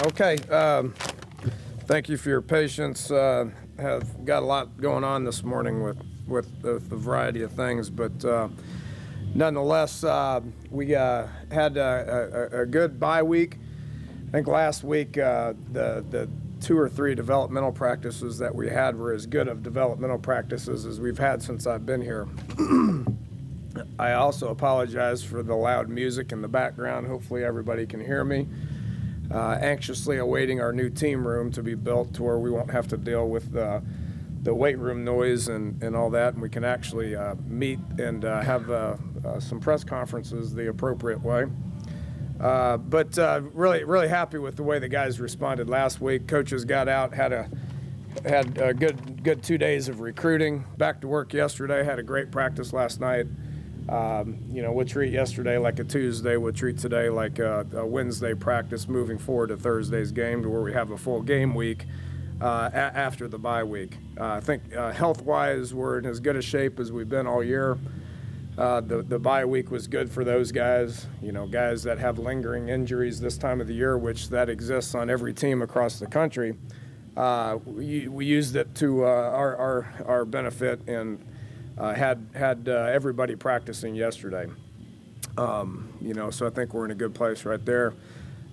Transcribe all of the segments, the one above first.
Okay. Thank you for your patience. Have got a lot going on this morning with the variety of things, but nonetheless, we had a good bye week. I think last week the 2 or 3 developmental practices that we had were as good of developmental practices as we've had since I've been here. I also apologize for the loud music in the background. Hopefully everybody can hear me. Anxiously awaiting our new team room to be built to where we won't have to deal with the weight room noise and all that, and we can actually meet and have some press conferences the appropriate way. But really happy with the way the guys responded last week. Coaches got out, had a good 2 days of recruiting. Back to work yesterday, had a great practice last night. We'll treat yesterday like a Tuesday. We'll treat today like a Wednesday practice moving forward to Thursday's game to where we have a full game week after the bye week. I think health-wise, we're in as good a shape as we've been all year. The bye week was good for those guys, guys that have lingering injuries this time of the year, which that exists on every team across the country. We used it to our benefit and had everybody practicing yesterday. So I think we're in a good place right there.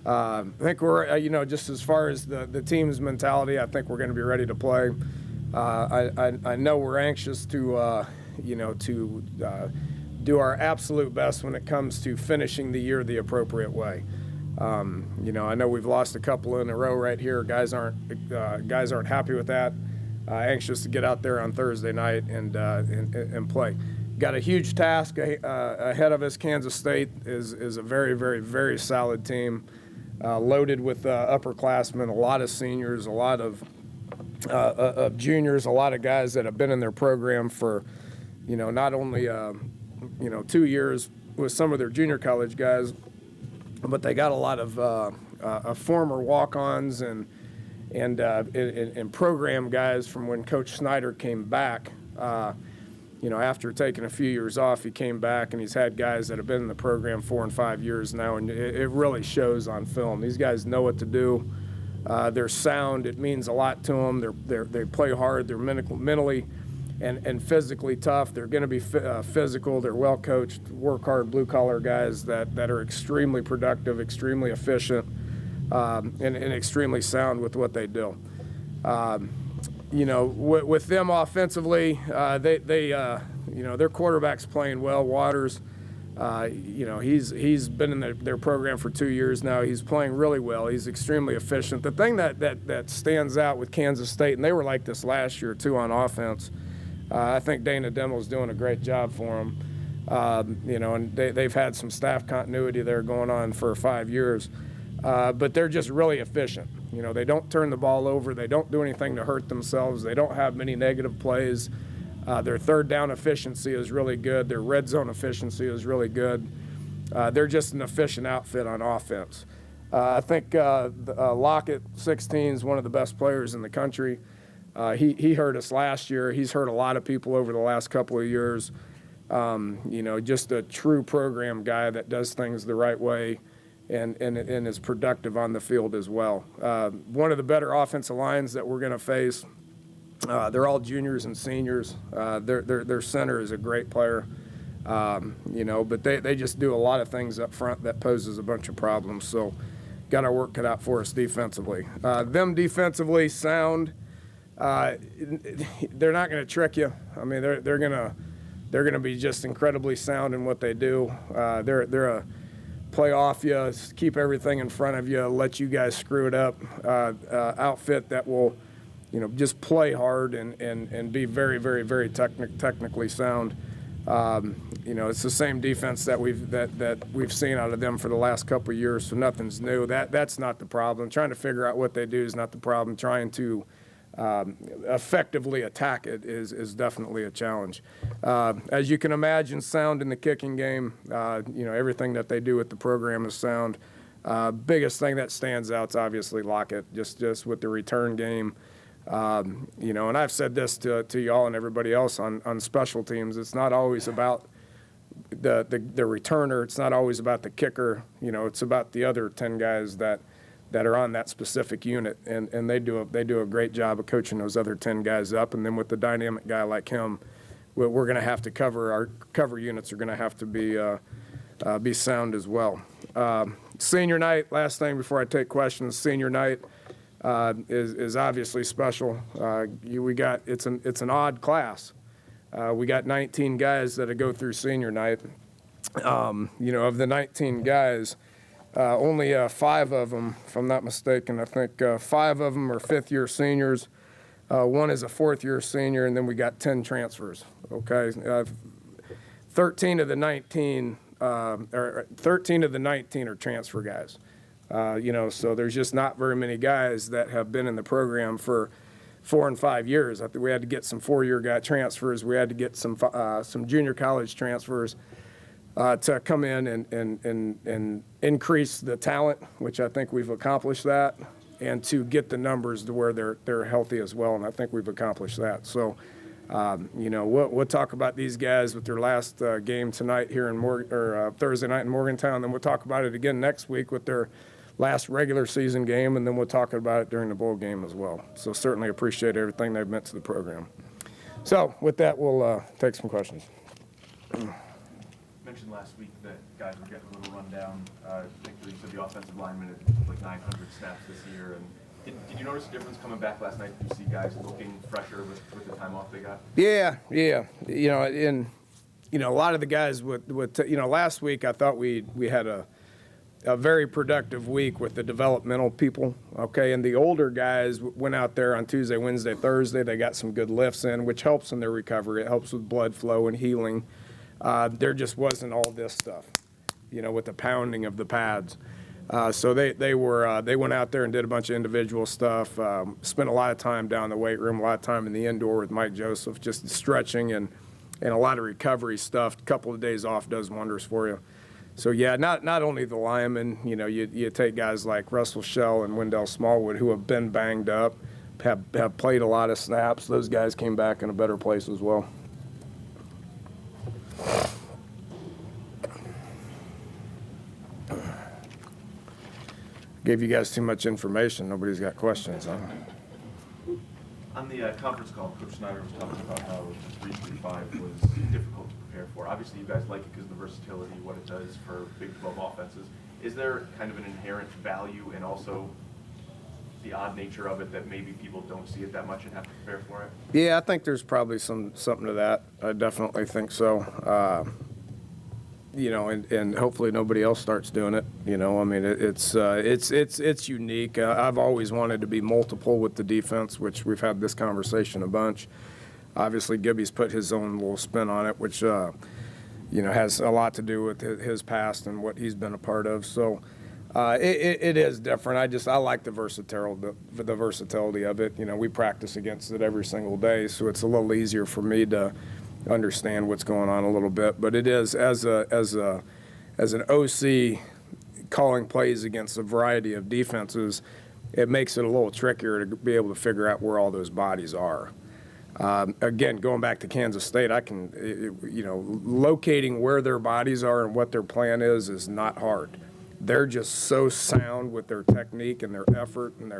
I think we're, just as far as the team's mentality, I think we're going to be ready to play. I know we're anxious to do our absolute best when it comes to finishing the year the appropriate way. I know we've lost a couple in a row right here. Guys aren't happy with that. Anxious to get out there on Thursday night and play. Got a huge task ahead of us. Kansas State is a very, very, very solid team, loaded with upperclassmen, a lot of seniors, a lot of juniors, a lot of guys that have been in their program for, not only 2 years with some of their junior college guys, but they got a lot of former walk-ons and program guys from when Coach Snyder came back. After taking a few years off, he came back, and he's had guys that have been in the program 4 and 5 years now, and it really shows on film. These guys know what to do. They're sound. It means a lot to them. They play hard. They're mentally and physically tough. They're going to be physical. They're well coached, work hard, blue collar guys that are extremely productive, extremely efficient, and extremely sound with what they do. With them offensively, their quarterback's playing well. Waters, he's been in their program for 2 years now. He's playing really well. He's extremely efficient. The thing that stands out with Kansas State, and they were like this last year too on offense, I think Dana Holgorsen's doing a great job for them. And they've had some staff continuity there going on for 5 years. But they're just really efficient. They don't turn the ball over. They don't do anything to hurt themselves. They don't have many negative plays. Their third down efficiency is really good. Their red zone efficiency is really good. They're just an efficient outfit on offense. I think Lockett, 16, is one of the best players in the country. He hurt us last year. He's hurt a lot of people over the last couple of years. Just a true program guy that does things the right way. And is productive on the field as well. One of the better offensive lines that we're going to face, they're all juniors and seniors. Their center is a great player, but they just do a lot of things up front that poses a bunch of problems. So got our work cut out for us defensively. Them defensively sound. They're not going to trick you. I mean, they're going to be just incredibly sound in what they do. They're a play off you, keep everything in front of you, let you guys screw it up outfit that will, just play hard and be very, very, very technically sound. It's the same defense that we've seen out of them for the last couple of years, so nothing's new. That's not the problem. Trying to figure out what they do is not the problem. Trying to effectively attack it is definitely a challenge. As you can imagine, sound in the kicking game, everything that they do with the program is sound. Biggest thing that stands out is obviously Lockett, just with the return game. And I've said this to y'all and everybody else on special teams. It's not always about the returner. It's not always about the kicker. It's about the other 10 guys that that are on that specific unit, and they do a great job of coaching those other 10 guys up. And then with the dynamic guy like him, we're going to have to our cover units are going to have to be sound as well. Senior night, last thing before I take questions. Senior night is obviously special. It's an odd class. We got 19 guys that go through senior night. Of the 19 guys, only 5 of them, if I'm not mistaken, I think 5 of them are fifth-year seniors. 1 is a fourth-year senior, and then we got 10 transfers. Okay, 13 of the 19 are transfer guys. So there's just not very many guys that have been in the program for 4 and 5 years. I think we had to get some 4-year guy transfers. We had to get some junior college transfers to come in and increase the talent, which I think we've accomplished that, and to get the numbers to where they're healthy as well, and I think we've accomplished that. So, we'll talk about these guys with their last game tonight here in Thursday night in Morgantown. Then we'll talk about it again next week with their last regular season game, and then we'll talk about it during the bowl game as well. So certainly appreciate everything they've meant to the program. So with that, we'll take some questions. Mentioned last week that guys were getting a little run down. Particularly, you said the offensive lineman had like 900 snaps this year. And did you notice a difference coming back last night? Did you see guys looking fresher with the time off they got? Yeah. A lot of the guys last week I thought we had a very productive week with the developmental people. Okay, and the older guys went out there on Tuesday, Wednesday, Thursday. They got some good lifts in, which helps in their recovery. It helps with blood flow and healing. There just wasn't all this stuff, with the pounding of the pads. So they went out there and did a bunch of individual stuff. Spent a lot of time down in the weight room, a lot of time in the indoor with Mike Joseph, just stretching and a lot of recovery stuff. A couple of days off does wonders for you. So yeah, not only the linemen, you take guys like Russell Shell and Wendell Smallwood who have been banged up, have played a lot of snaps. Those guys came back in a better place as well. Gave you guys too much information. Nobody's got questions, huh? On the conference call, Coach Snyder was talking about how 3-3-5 was difficult to prepare for. Obviously, you guys like it because of the versatility, what it does for Big 12 offenses. Is there kind of an inherent value and also the odd nature of it that maybe people don't see it that much and have to prepare for it? Yeah, I think there's probably something to that. I definitely think so. And hopefully nobody else starts doing it. It's unique. I've always wanted to be multiple with the defense, which we've had this conversation a bunch. Obviously, Gibby's put his own little spin on it, which has a lot to do with his past and what he's been a part of. So it is different. I like the versatility of it. We practice against it every single day, so it's a little easier for me to understand what's going on a little bit. But it is as an OC calling plays against a variety of defenses, it makes it a little trickier to be able to figure out where all those bodies are. Again, going back to Kansas State, I can, locating where their bodies are and what their plan is not hard. They're just so sound with their technique and their effort and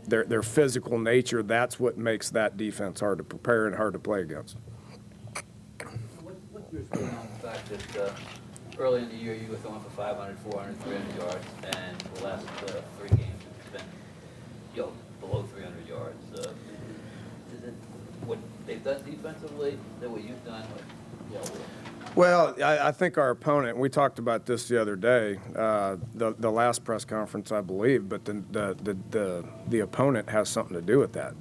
their physical nature. That's what makes that defense hard to prepare and hard to play against. What's your feeling on the fact that early in the year you were throwing for 500, 400, 300 yards, and the last 3 games it's been below 300 yards? Is it what they've done defensively? Is that what you've done? Well, I think our opponent, we talked about this the other day, the last press conference, I believe, but the opponent has something to do with that.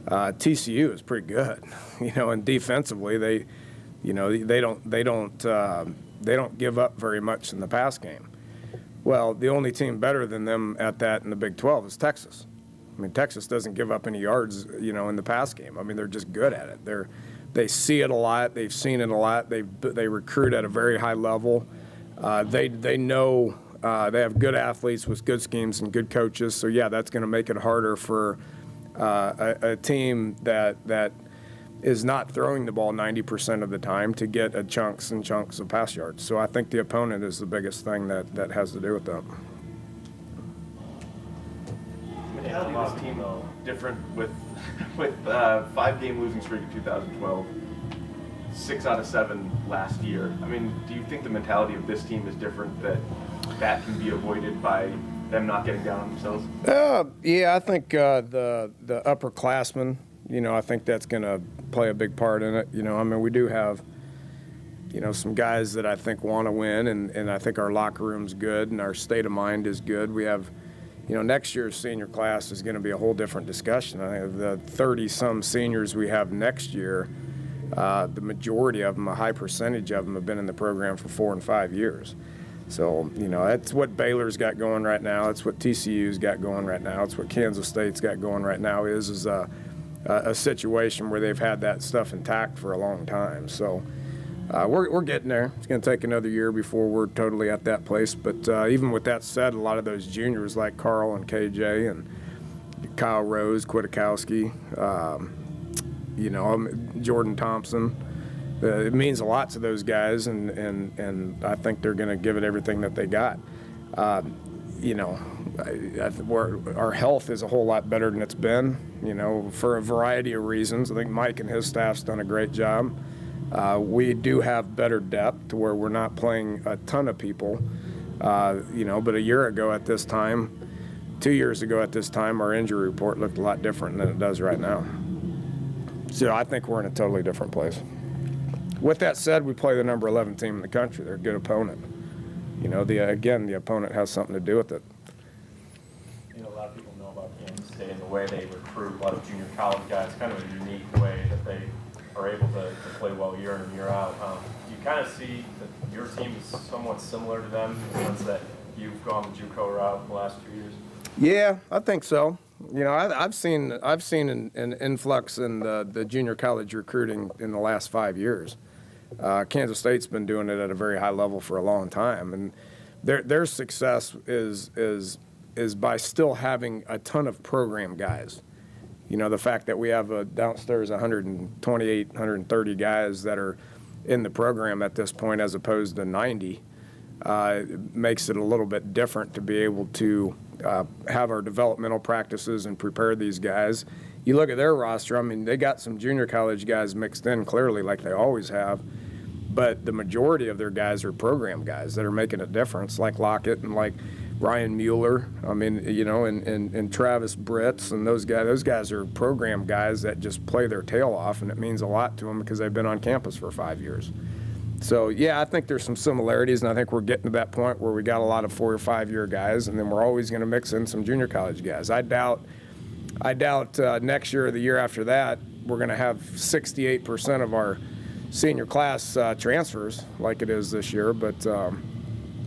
TCU is pretty good, and defensively they don't give up very much in the pass game. Well, the only team better than them at that in the Big 12 is Texas. I mean, Texas doesn't give up any yards, in the pass game. I mean, they're just good at it. They see it a lot. They've seen it a lot. They recruit at a very high level. They know they have good athletes with good schemes and good coaches. So yeah, that's going to make it harder for a team that is not throwing the ball 90% of the time to get chunks and chunks of pass yards. So I think the opponent is the biggest thing that has to do with that. mentality of this team different with 5-game losing streak in 2012, 6 out of 7 last year? I mean, do you think the mentality of this team is different, that can be avoided by them not getting down on themselves? Yeah, I think the upperclassmen, I think that's going to play a big part in it. I mean, we do have, some guys that I think want to win, and I think our locker room's good and our state of mind is good. We have, next year's senior class is going to be a whole different discussion. I think the 30-some seniors we have next year, the majority of them, a high percentage of them, have been in the program for 4 and 5 years. So, that's what Baylor's got going right now. It's what TCU's got going right now. It's what Kansas State's got going right now is a situation where they've had that stuff intact for a long time. So we're getting there. It's going to take another year before we're totally at that place. But even with that said, a lot of those juniors like Carl and KJ and Kyle Rose, Kwiatkowski, Jordan Thompson, it means a lot to those guys, and I think they're going to give it everything that they got. I think our health is a whole lot better than it's been, for a variety of reasons. I think Mike and his staff's done a great job. We do have better depth to where we're not playing a ton of people, but a year ago at this time, 2 years ago at this time, our injury report looked a lot different than it does right now. So I think we're in a totally different place. With that said, we play the number 11 team in the country. They're a good opponent. The opponent has something to do with it. A lot of people know about Kansas State and the way they recruit a lot of junior college guys, kind of a unique way that they are able to play well year in and year out. Do you kind of see that your team is somewhat similar to them in the sense that you've gone the JUCO route the last 2 years? Yeah, I think so. I've seen an influx in the junior college recruiting in the last 5 years. Kansas State's been doing it at a very high level for a long time, and their success is by still having a ton of program guys. The fact that we have downstairs 128, 130 guys that are in the program at this point as opposed to 90 makes it a little bit different to be able to have our developmental practices and prepare these guys. You look at their roster, I mean, they got some junior college guys mixed in clearly like they always have, but the majority of their guys are program guys that are making a difference, like Lockett and like Ryan Mueller, I mean, and Travis Britz, and those guys are program guys that just play their tail off, and it means a lot to them because they've been on campus for 5 years. So, yeah, I think there's some similarities, and I think we're getting to that point where we got a lot of 4 or 5 year guys, and then we're always going to mix in some junior college guys. I doubt next year or the year after that we're going to have 68% of our senior class transfers like it is this year, but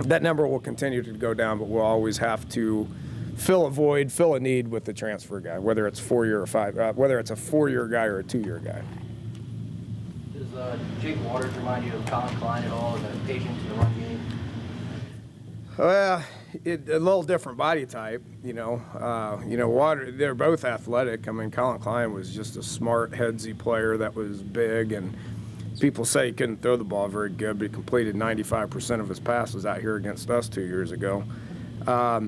that number will continue to go down, but we'll always have to fill a void, fill a need with the transfer guy, whether it's 4 year or 5, whether it's a 4-year guy or a 2-year guy. Does Jake Waters remind you of Colin Klein at all, the patience in the run game? Well, a little different body type, Water, they're both athletic. I mean, Colin Klein was just a smart, headsy player that was big, and people say he couldn't throw the ball very good, but he completed 95% of his passes out here against us 2 years ago. But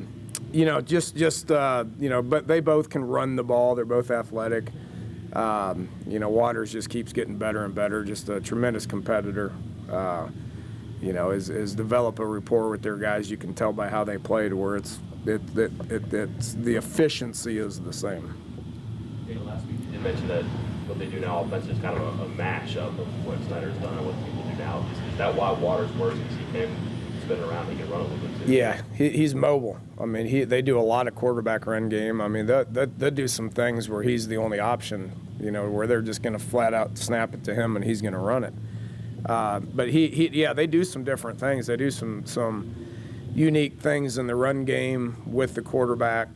they both can run the ball. They're both athletic. Waters just keeps getting better and better, just a tremendous competitor. Is develop a rapport with their guys. You can tell by how they play to where it's the efficiency is the same. Last week you did mention that what they do now offensively is kind of a mashup of what Snyder's done and what people do now. Is that why Waters works? Because he can spin around, he can run a little bit too. Yeah, he's mobile. I mean, they do a lot of quarterback run game. I mean, they'll do some things where he's the only option, where they're just going to flat out snap it to him and he's going to run it. But they do some different things. They do some unique things in the run game with the quarterback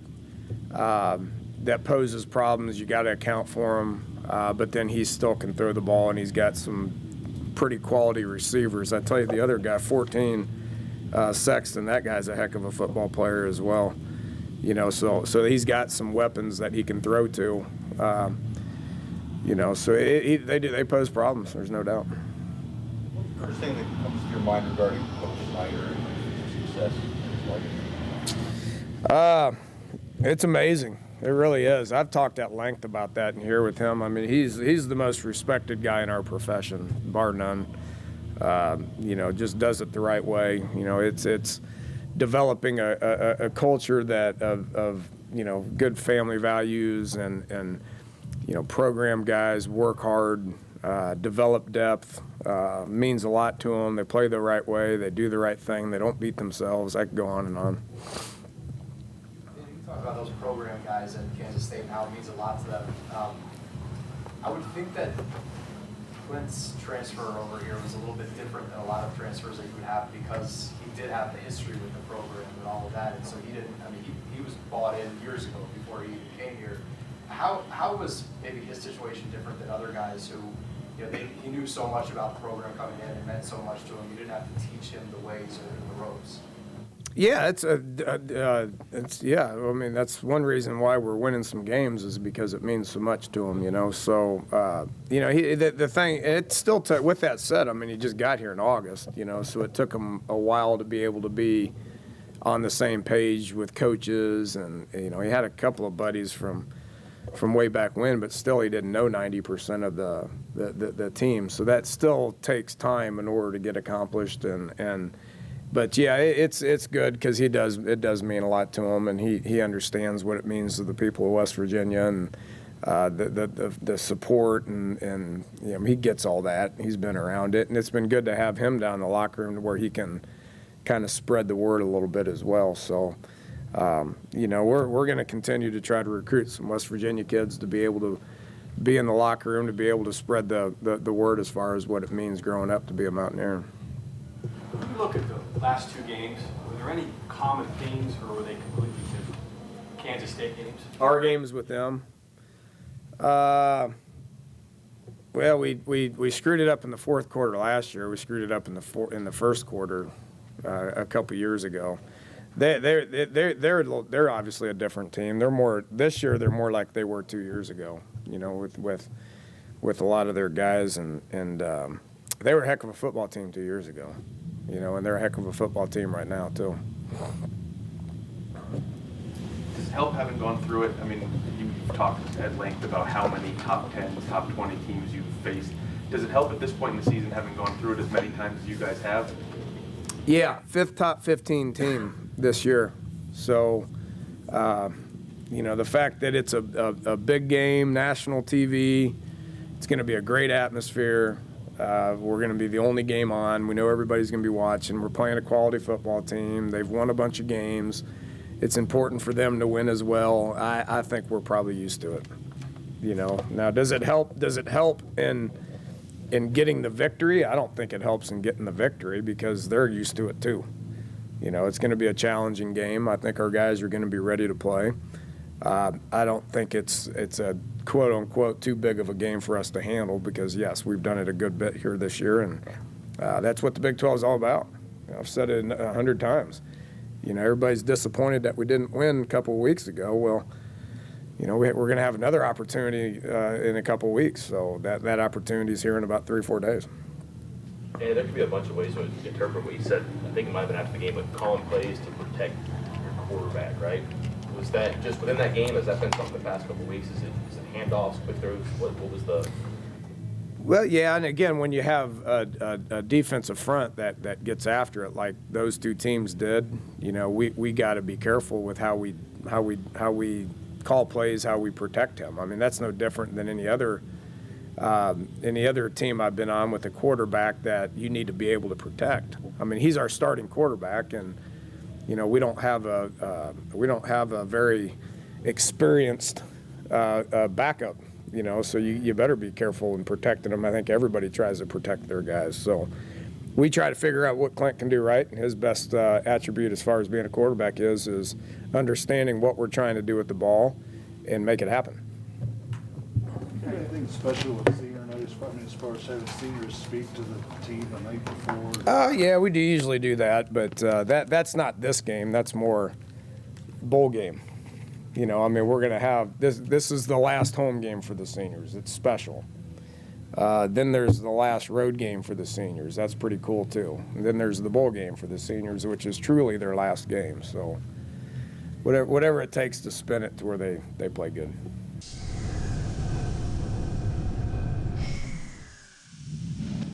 that poses problems. You got to account for him. But then he still can throw the ball, and he's got some pretty quality receivers. I tell you, the other guy, 14, Sexton, that guy's a heck of a football player as well. So he's got some weapons that he can throw to. They pose problems. There's no doubt. First thing that comes to your mind regarding Coach Snyder and his success? It's amazing. It really is. I've talked at length about that in here with him. I mean, he's the most respected guy in our profession, bar none. Just does it the right way. It's developing a culture that of good family values and program guys work hard, develop depth, means a lot to them. They play the right way. They do the right thing. They don't beat themselves. I could go on and on. You talk about those program guys at Kansas State and how it means a lot to them. I would think that Clint's transfer over here was a little bit different than a lot of transfers that you would have because he did have the history with the program and all of that, and so he didn't. I mean, he was bought in years ago before he even came here. How was maybe his situation different than other guys who, he knew so much about the program coming in and meant so much to him. You didn't have to teach him the ways or the ropes. Yeah, I mean, that's one reason why we're winning some games is because it means so much to him, So, the thing, it still took, with that said, I mean, he just got here in August, so it took him a while to be able to be on the same page with coaches. And, he had a couple of buddies from way back when, but still he didn't know 90% of the team. So that still takes time in order to get accomplished. But yeah, it's good because it does mean a lot to him, and he understands what it means to the people of West Virginia and the support and he gets all that. He's been around it, and it's been good to have him down in the locker room to where he can kind of spread the word a little bit as well. So we're going to continue to try to recruit some West Virginia kids to be able to be in the locker room, to be able to spread the word as far as what it means growing up to be a Mountaineer. When you look at the last two games, were there any common themes, or were they completely different? Kansas State games? Our games with them? Well, we screwed it up in the fourth quarter last year. We screwed it up in the first quarter a couple years ago. They're obviously a different team. This year they're more like they were 2 years ago. With a lot of their guys and they were a heck of a football team 2 years ago. And they're a heck of a football team right now, too. Does it help having gone through it? I mean, you've talked at length about how many top 10, top 20 teams you've faced. Does it help at this point in the season having gone through it as many times as you guys have? Yeah, 5th top 15 team this year. So, the fact that it's a big game, national TV, it's going to be a great atmosphere. We're going to be the only game on. We know everybody's going to be watching. We're playing a quality football team. They've won a bunch of games. It's important for them to win as well. I think we're probably used to it. Now does it help? Does it help in getting the victory? I don't think it helps in getting the victory because they're used to it too. It's going to be a challenging game. I think our guys are going to be ready to play. I don't think it's a quote-unquote too big of a game for us to handle because, yes, we've done it a good bit here this year, and that's what the Big 12 is all about. I've said it 100 times. Everybody's disappointed that we didn't win a couple of weeks ago. Well, we're going to have another opportunity in a couple of weeks, so that opportunity is here in about 3 or 4 days. And there could be a bunch of ways to interpret what you said. I think it might have been after the game, calling plays to protect your quarterback, right? Was that just within that game? Has that been something the past couple of weeks? Is it handoffs, quick throws? What was the? Well, yeah, and again, when you have a defensive front that gets after it like those two teams did, we got to be careful with how we call plays, how we protect him. I mean, that's no different than any other team I've been on with a quarterback that you need to be able to protect. I mean, he's our starting quarterback, and we don't have a very experienced backup. So you better be careful in protecting them. I think everybody tries to protect their guys. So we try to figure out what Clint can do right, and his best attribute as far as being a quarterback is understanding what we're trying to do with the ball and make it happen. Anything special with senior night as far as having seniors speak to the team the night before? Yeah, we do usually do that, but that's not this game. That's more bowl game. I mean, we're going to have this. This is the last home game for the seniors. It's special. Then there's the last road game for the seniors. That's pretty cool too. And then there's the bowl game for the seniors, which is truly their last game. So whatever it takes to spin it to where they play good.